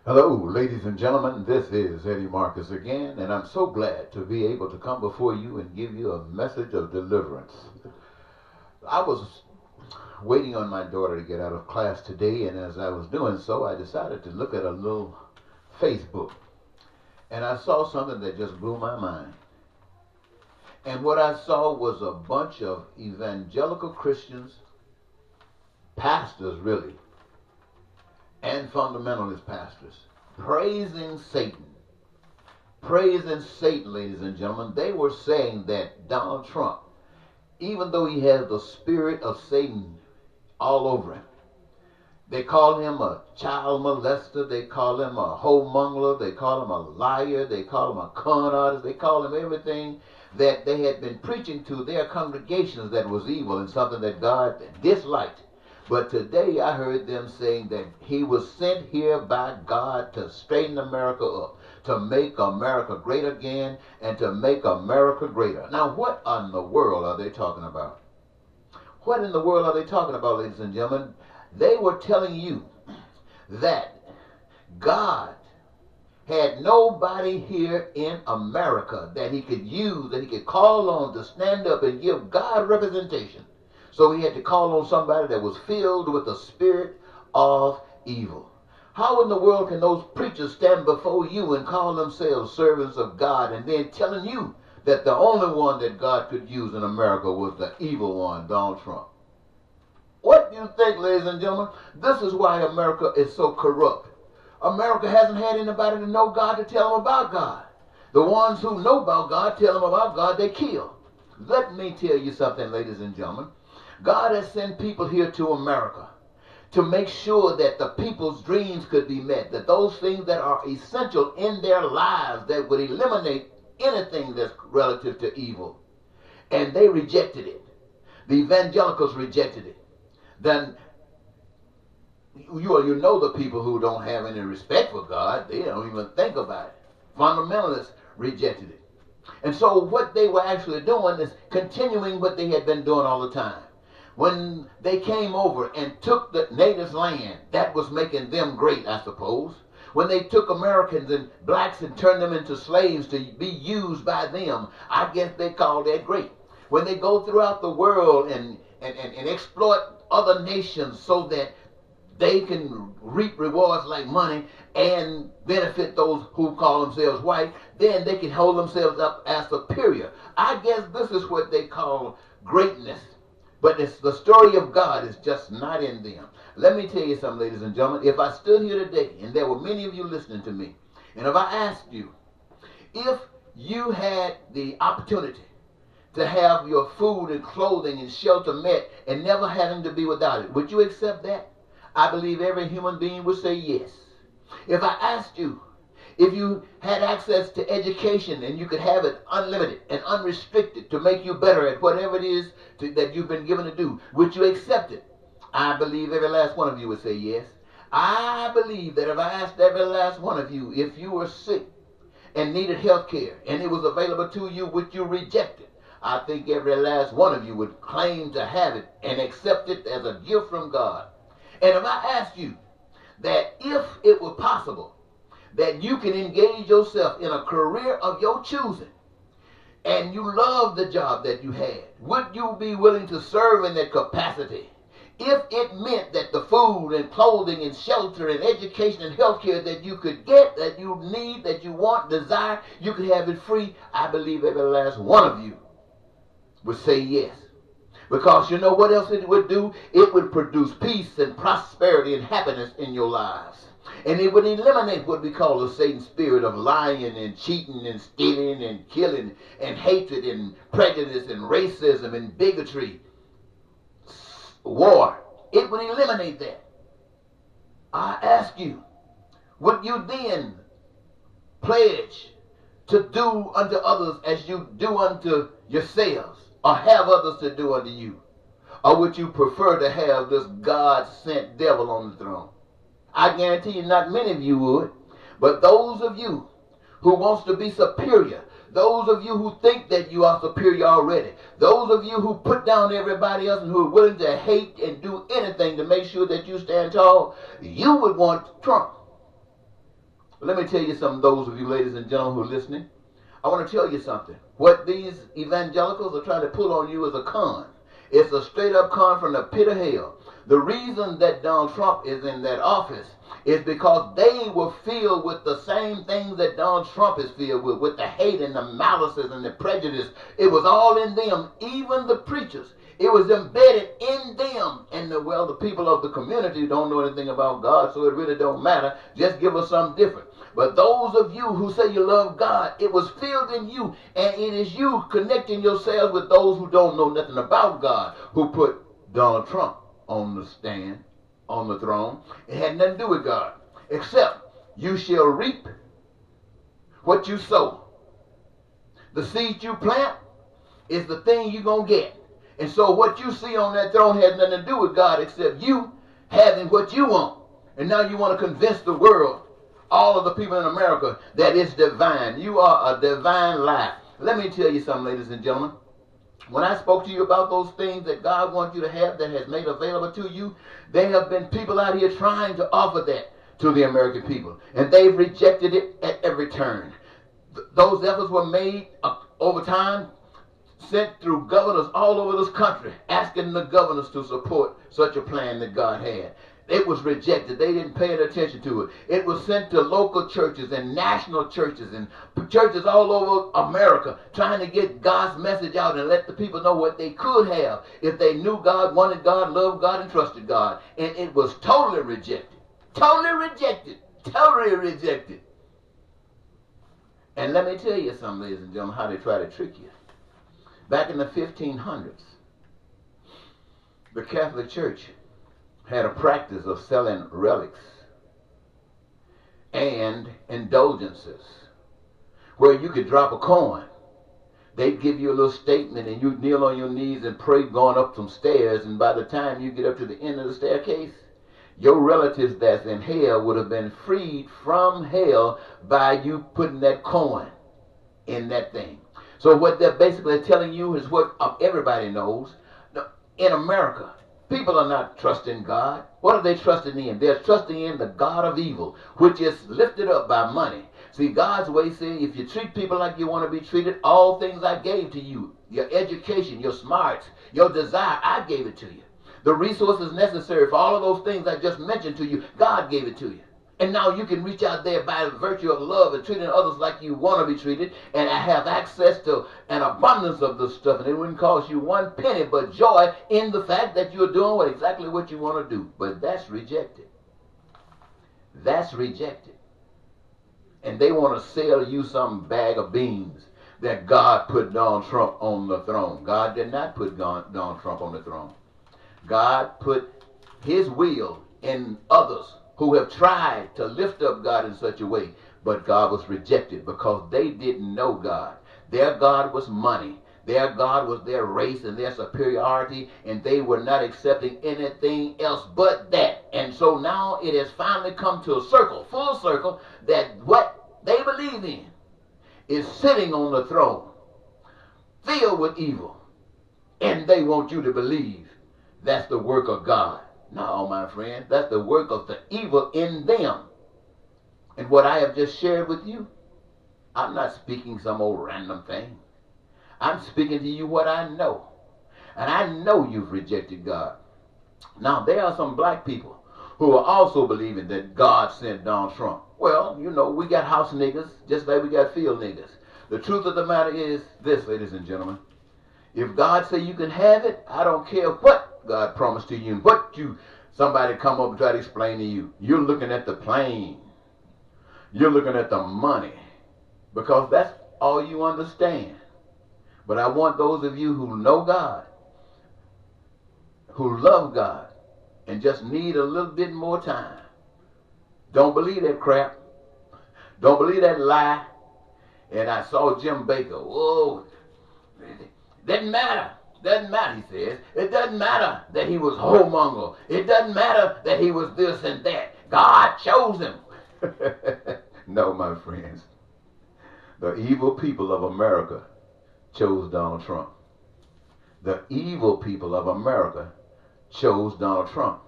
Hello, ladies and gentlemen. This is Eddie Marcus again, and I'm so glad to be able to come before you and give you a message of deliverance. I was waiting on my daughter to get out of class today, and as I was doing so, I decided to look at a little Facebook, and I saw something that just blew my mind. And what I saw was a bunch of evangelical Christians, pastors really, and fundamentalist pastors praising Satan. Praising Satan, ladies and gentlemen. They were saying that Donald Trump, even though he has the spirit of Satan all over him, they call him a child molester, they call him a homongler, they call him a liar, they call him a con artist, they call him everything that they had been preaching to their congregations that was evil and something that God disliked. But today I heard them saying that he was sent here by God to straighten America up, to make America great again, and to make America greater. Now, what in the world are they talking about? What in the world are they talking about, ladies and gentlemen? They were telling you that God had nobody here in America that he could use, that he could call on to stand up and give God representation. So he had to call on somebody that was filled with the spirit of evil. How in the world can those preachers stand before you and call themselves servants of God and then telling you that the only one that God could use in America was the evil one, Donald Trump? What do you think, ladies and gentlemen? This is why America is so corrupt. America hasn't had anybody to know God to tell them about God. The ones who know about God, tell them about God, they kill. Let me tell you something, ladies and gentlemen. God has sent people here to America to make sure that the people's dreams could be met, that those things that are essential in their lives that would eliminate anything that's relative to evil. And they rejected it. The evangelicals rejected it. Then you know the people who don't have any respect for God, they don't even think about it. Fundamentalists rejected it. And so what they were actually doing is continuing what they had been doing all the time. When they came over and took the natives' land, that was making them great, I suppose. When they took Americans and blacks and turned them into slaves to be used by them, I guess they called that great. When they go throughout the world and exploit other nations so that they can reap rewards like money and benefit those who call themselves white, then they can hold themselves up as superior. I guess this is what they call greatness. But the story of God is just not in them. Let me tell you something, ladies and gentlemen. If I stood here today, and there were many of you listening to me, and if I asked you, if you had the opportunity to have your food and clothing and shelter met and never having to be without it, would you accept that? I believe every human being would say yes. If I asked you, if you had access to education and you could have it unlimited and unrestricted to make you better at whatever it is that you've been given to do, would you accept it? I believe every last one of you would say yes. I believe that if I asked every last one of you if you were sick and needed health care and it was available to you, would you reject it? I think every last one of you would claim to have it and accept it as a gift from God. And if I asked you that if it were possible that you can engage yourself in a career of your choosing and you love the job that you had, would you be willing to serve in that capacity if it meant that the food and clothing and shelter and education and health care that you could get, that you need, that you want, desire, you could have it free? I believe every last one of you would say yes. Because you know what else it would do? It would produce peace and prosperity and happiness in your lives. And it would eliminate what we call the Satan spirit of lying and cheating and stealing and killing and hatred and prejudice and racism and bigotry, war. It would eliminate that. I ask you, would you then pledge to do unto others as you do unto yourselves, or have others to do unto you? Or would you prefer to have this God-sent devil on the throne? I guarantee you not many of you would. But those of you who wants to be superior, those of you who think that you are superior already, those of you who put down everybody else and who are willing to hate and do anything to make sure that you stand tall, you would want Trump. Let me tell you something, those of you ladies and gentlemen who are listening. I want to tell you something. What these evangelicals are trying to pull on you is a con. It's a straight up con from the pit of hell. The reason that Donald Trump is in that office is because they were filled with the same things that Donald Trump is filled with the hate and the malices and the prejudice. It was all in them, even the preachers. It was embedded in them. And the people of the community don't know anything about God, so it really don't matter. Just give us something different. But those of you who say you love God, it was filled in you, and it is you connecting yourselves with those who don't know nothing about God, who put Donald Trump on the stand, on the throne. It had nothing to do with God, except you shall reap what you sow. The seed you plant is the thing you're going to get. And so what you see on that throne has nothing to do with God, except you having what you want. And now you want to convince the world, all of the people in America, that it's divine. You are a divine lie. Let me tell you something, ladies and gentlemen. When I spoke to you about those things that God wants you to have, that has made available to you, there have been people out here trying to offer that to the American people. And they've rejected it at every turn. Those efforts were made over time, sent through governors all over this country, asking the governors to support such a plan that God had. It was rejected. They didn't pay any attention to it. It was sent to local churches and national churches and churches all over America, trying to get God's message out and let the people know what they could have if they knew God, wanted God, loved God, and trusted God. And it was totally rejected. Totally rejected. Totally rejected. And let me tell you something, ladies and gentlemen, how they try to trick you. Back in the 1500s, the Catholic Church had a practice of selling relics and indulgences where you could drop a coin. They'd give you a little statement and you'd kneel on your knees and pray going up some stairs, and by the time you get up to the end of the staircase, your relatives that's in hell would have been freed from hell by you putting that coin in that thing. So what they're basically telling you is what everybody knows. In America, people are not trusting God. What are they trusting in? They're trusting in the God of evil, which is lifted up by money. See, God's way says, if you treat people like you want to be treated, all things I gave to you, your education, your smarts, your desire, I gave it to you. The resources necessary for all of those things I just mentioned to you, God gave it to you. And now you can reach out there by virtue of love and treating others like you want to be treated, and have access to an abundance of this stuff. And it wouldn't cost you one penny but joy in the fact that you're doing exactly what you want to do. But that's rejected. That's rejected. And they want to sell you some bag of beans that God put Donald Trump on the throne. God did not put Donald Trump on the throne. God put his will in others who have tried to lift up God in such a way, but God was rejected because they didn't know God. Their God was money. Their God was their race and their superiority, and they were not accepting anything else but that. And so now it has finally come to a circle, full circle, that what they believe in is sitting on the throne, filled with evil, and they want you to believe that's the work of God. No, my friend, that's the work of the evil in them. And what I have just shared with you, I'm not speaking some old random thing. I'm speaking to you what I know. And I know you've rejected God. Now, there are some black people who are also believing that God sent Donald Trump. Well, you know, we got house niggas just like we got field niggas. The truth of the matter is this, ladies and gentlemen. If God say you can have it, I don't care what God promised to you and what somebody come up and try to explain to you. You're looking at the plane. You're looking at the money, because that's all you understand. But I want those of you who know God, who love God, and just need a little bit more time. Don't believe that crap. Don't believe that lie. And I saw Jim Baker. Oh, doesn't matter. Doesn't matter, he says. It doesn't matter that he was whoremonger. It doesn't matter that he was this and that. God chose him. No, my friends. The evil people of America chose Donald Trump. The evil people of America chose Donald Trump.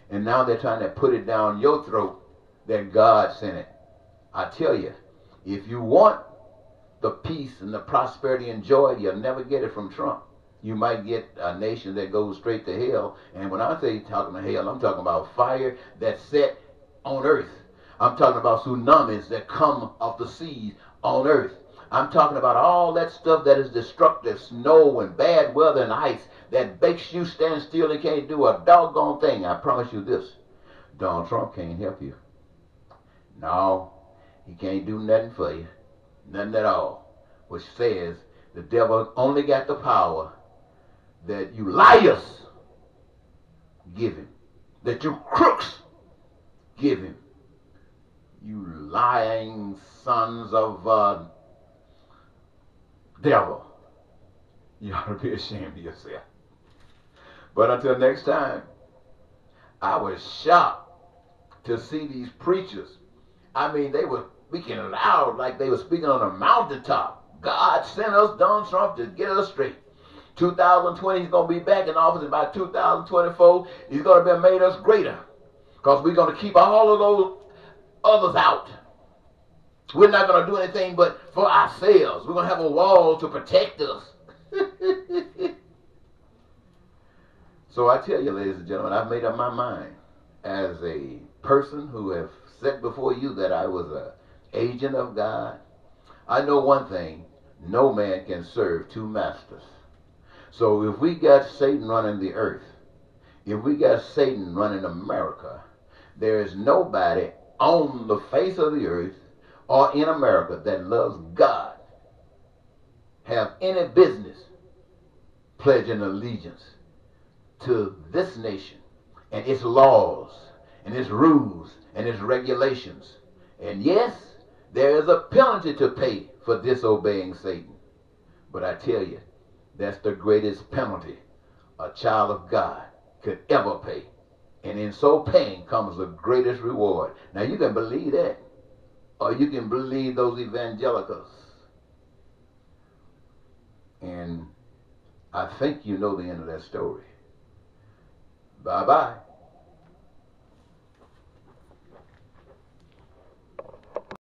And now they're trying to put it down your throat that God sent it. I tell you, if you want the peace and the prosperity and joy, you'll never get it from Trump. You might get a nation that goes straight to hell. And when I say talking about hell, I'm talking about fire that's set on earth. I'm talking about tsunamis that come off the seas on earth. I'm talking about all that stuff that is destructive, snow and bad weather and ice that makes you stand still and can't do a doggone thing. I promise you this, Donald Trump can't help you. No, he can't do nothing for you. Nothing at all. Which says the devil only got the power that you liars give him. That you crooks give him. You lying sons of devil. You ought to be ashamed of yourself. But until next time, I was shocked to see these preachers. I mean, they were speaking loud like they were speaking on a mountaintop. God sent us Donald Trump to get us straight. 2020, he's going to be back in office. And by 2024, he's going to be made us greater. Because we're going to keep all of those others out. We're not going to do anything but for ourselves. We're going to have a wall to protect us. So I tell you, ladies and gentlemen, I've made up my mind as a person who have said before you that I was an agent of God. I know one thing, no man can serve two masters. So if we got Satan running the earth, if we got Satan running America, there is nobody on the face of the earth or in America that loves God have any business pledging allegiance to this nation and its laws and its rules and its regulations. And yes, there is a penalty to pay for disobeying Satan. But I tell you, that's the greatest penalty a child of God could ever pay. And in so paying comes the greatest reward. Now you can believe that. Or you can believe those evangelicals. And I think you know the end of that story. Bye-bye.